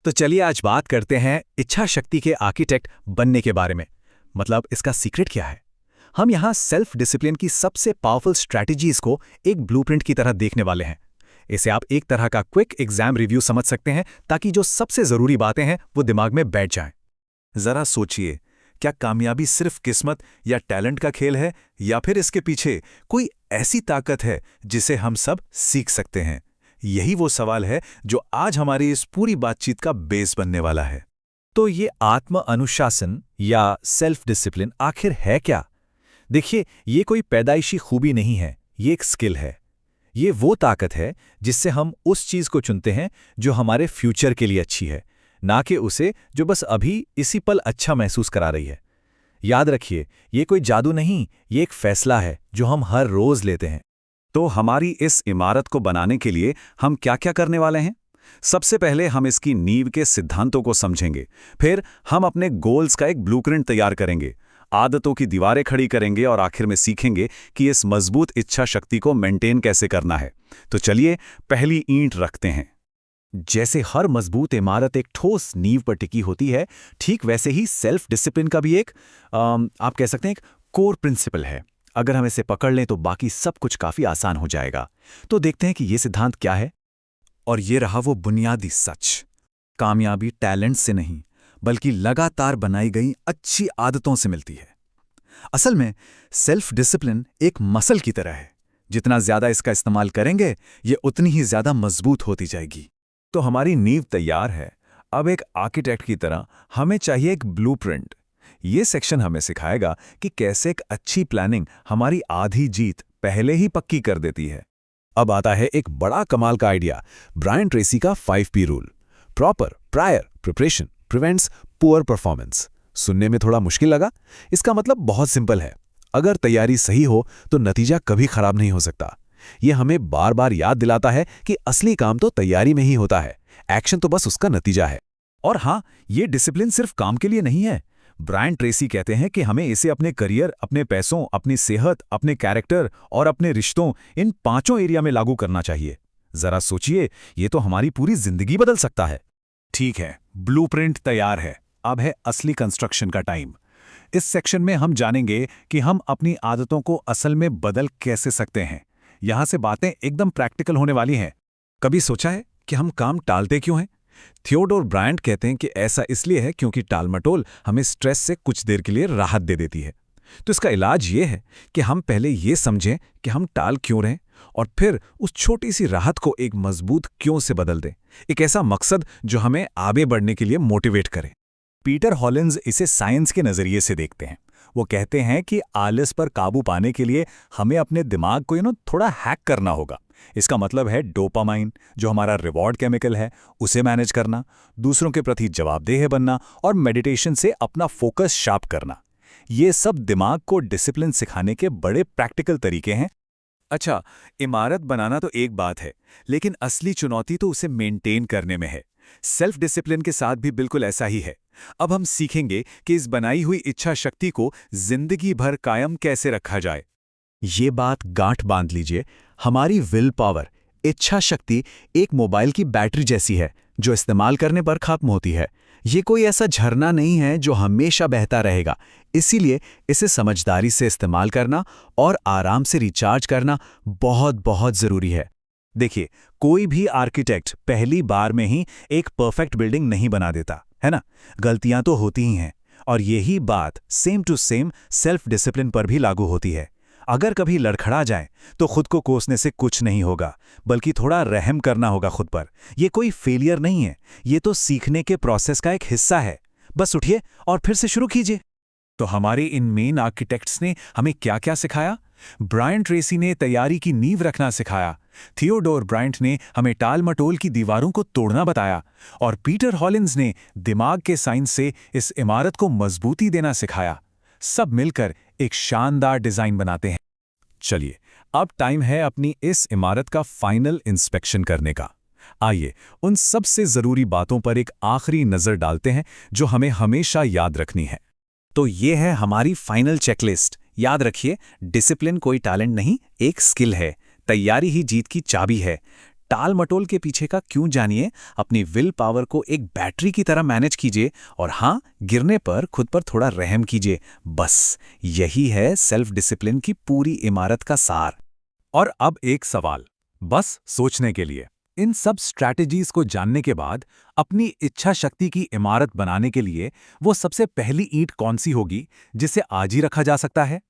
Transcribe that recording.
तो चलिए आज बात करते हैं इच्छा शक्ति के आर्किटेक्ट बनने के बारे में। मतलब इसका सीक्रेट क्या है। हम यहाँ सेल्फ डिसिप्लिन की सबसे पावरफुल स्ट्रैटेजीज को एक ब्लूप्रिंट की तरह देखने वाले हैं। इसे आप एक तरह का क्विक एग्जाम रिव्यू समझ सकते हैं ताकि जो सबसे जरूरी बातें हैं वो दिमाग में बैठ जाएं। जरा सोचिए, क्या कामयाबी सिर्फ किस्मत या टैलेंट का खेल है, या फिर इसके पीछे कोई ऐसी ताकत है जिसे हम सब सीख सकते हैं? यही वो सवाल है जो आज हमारी इस पूरी बातचीत का बेस बनने वाला है। तो ये आत्म अनुशासन या सेल्फ डिसिप्लिन आखिर है क्या? देखिए, ये कोई पैदाइशी खूबी नहीं है, ये एक स्किल है। ये वो ताकत है जिससे हम उस चीज को चुनते हैं जो हमारे फ्यूचर के लिए अच्छी है, ना कि उसे जो बस अभी इसी पल अच्छा महसूस करा रही है। याद रखिए, ये कोई जादू नहीं, ये एक फैसला है जो हम हर रोज लेते हैं। तो हमारी इस इमारत को बनाने के लिए हम क्या-क्या करने वाले हैं? सबसे पहले हम इसकी नींव के सिद्धांतों को समझेंगे। फिर हम अपने गोल्स का एक ब्लूप्रिंट तैयार करेंगे, आदतों की दीवारें खड़ी करेंगे और आखिर में सीखेंगे कि इस मजबूत इच्छा शक्ति को मेंटेन कैसे करना है। तो चलिए पहली ईंट रखते हैं। जैसे हर मजबूत इमारत एक ठोस नींव पर टिकी होती है, ठीक वैसे ही सेल्फ डिसिप्लिन का भी एक आप कह सकते हैं एक कोर प्रिंसिपल है। अगर हम इसे पकड़ लें तो बाकी सब कुछ काफी आसान हो जाएगा। तो देखते हैं कि ये सिद्धांत क्या है। और ये रहा वो बुनियादी सच। कामयाबी टैलेंट से नहीं, बल्कि लगातार बनाई गई अच्छी आदतों से मिलती है। असल में सेल्फ डिसिप्लिन एक मसल की तरह है। जितना ज्यादा इसका इस्तेमाल करेंगे, ये उतनी ही ज्यादा मजबूत होती जाएगी। तो हमारी नींव तैयार है। अब एक आर्किटेक्ट की तरह हमें चाहिए एक ब्लूप्रिंट। ये सेक्शन हमें सिखाएगा कि कैसे एक अच्छी प्लानिंग हमारी आधी जीत पहले ही पक्की कर देती है। अब आता है एक बड़ा कमाल का आइडिया, ब्रायन ट्रेसी का 5P rule. Proper, prior, preparation prevents poor performance. सुनने में थोड़ा मुश्किल लगा? इसका मतलब बहुत सिंपल है। अगर तैयारी सही हो तो नतीजा कभी खराब नहीं हो सकता। ये हमें बार बार याद दिलाता है कि असली काम तो तैयारी में ही होता है, एक्शन तो बस उसका नतीजा है। और हाँ, ये डिसिप्लिन सिर्फ काम के लिए नहीं है। ब्रायन ट्रेसी कहते हैं कि हमें इसे अपने करियर, अपने पैसों, अपनी सेहत, अपने कैरेक्टर और अपने रिश्तों, इन 5 एरिया में लागू करना चाहिए। जरा सोचिए, ये तो हमारी पूरी जिंदगी बदल सकता है। ठीक है, ब्लूप्रिंट तैयार है। अब है असली कंस्ट्रक्शन का टाइम। इस सेक्शन में हम जानेंगे कि हम अपनी आदतों को असल में बदल कैसे सकते हैं। यहां से बातें एकदम प्रैक्टिकल होने वाली हैं। कभी सोचा है कि हम काम टालते क्यों हैं? थियोडोर ब्रायंट कहते हैं कि ऐसा इसलिए है क्योंकि टालमटोल हमें स्ट्रेस से कुछ देर के लिए राहत दे देती है। तो इसका इलाज ये है कि हम पहले ये समझें कि हम टाल क्यों रहे, और फिर उस छोटी सी राहत को एक मजबूत क्यों से बदल दें। एक ऐसा मकसद जो हमें आगे बढ़ने के लिए मोटिवेट करे। पीटर हॉलिंस इसे साइंस के नजरिए से देखते हैं। वो कहते हैं कि आलस पर काबू पाने के लिए हमें अपने दिमाग को थोड़ा हैक करना होगा। इसका मतलब है डोपामाइन, जो हमारा रिवॉर्ड केमिकल है, उसे मैनेज करना, दूसरों के प्रति जवाबदेह बनना और मेडिटेशन से अपना फोकस शार्प करना। ये सब दिमाग को डिसिप्लिन सिखाने के बड़े प्रैक्टिकल तरीके हैं। अच्छा, इमारत बनाना तो एक बात है, लेकिन असली चुनौती तो उसे मेंटेन करने में है। सेल्फ डिसिप्लिन के साथ भी बिल्कुल ऐसा ही है। अब हम सीखेंगे कि इस बनाई हुई इच्छा शक्ति को जिंदगी भर कायम कैसे रखा जाए। ये बात गांठ बांध लीजिए, हमारी विल पावर, इच्छा शक्ति एक मोबाइल की बैटरी जैसी है जो इस्तेमाल करने पर खत्म होती है। ये कोई ऐसा झरना नहीं है जो हमेशा बहता रहेगा। इसीलिए इसे समझदारी से इस्तेमाल करना और आराम से रिचार्ज करना बहुत बहुत जरूरी है। देखिए, कोई भी आर्किटेक्ट पहली बार में ही एक परफेक्ट बिल्डिंग नहीं बना देता, है ना? गलतियां तो होती ही हैं, और यही बात same to same self discipline पर भी लागू होती है। अगर कभी लड़खड़ा जाए तो खुद को कोसने से कुछ नहीं होगा, बल्कि थोड़ा रहम करना होगा खुद पर। ये कोई फेलियर नहीं है, ये तो सीखने के प्रोसेस का एक हिस्सा है। बस उठिए और फिर से शुरू कीजिए। तो हमारे इन मेन आर्किटेक्ट्स ने हमें क्या क्या सिखाया? ब्रायन ट्रेसी ने तैयारी की नींव रखना सिखाया, थियोडोर ब्रायंट ने हमें टाल मटोल की दीवारों को तोड़ना बताया, और पीटर हॉलिंस ने दिमाग के साइंस से इस इमारत को मजबूती देना सिखाया। सब मिलकर एक शानदार डिजाइन बनाते हैं। चलिए, अब टाइम है अपनी इस इमारत का फाइनल इंस्पेक्शन करने का। आइए उन सबसे जरूरी बातों पर एक आखिरी नजर डालते हैं जो हमें हमेशा याद रखनी है। तो ये है हमारी फाइनल चेकलिस्ट। याद रखिए, डिसिप्लिन कोई टैलेंट नहीं, एक स्किल है। तैयारी ही जीत की चाबी है। टाल मटोल के पीछे का क्यों जानिए, अपनी विल पावर को एक बैटरी की तरह मैनेज कीजिए और हाँ, गिरने पर खुद पर थोड़ा रहम कीजिए। बस यही है सेल्फ डिसिप्लिन की पूरी इमारत का सार। और अब एक सवाल, बस सोचने के लिए। इन सब स्ट्रैटेजीज को जानने के बाद अपनी इच्छा शक्ति की इमारत बनाने के लिए वो सबसे पहली ईंट कौन सी होगी जिसे आज ही रखा जा सकता है?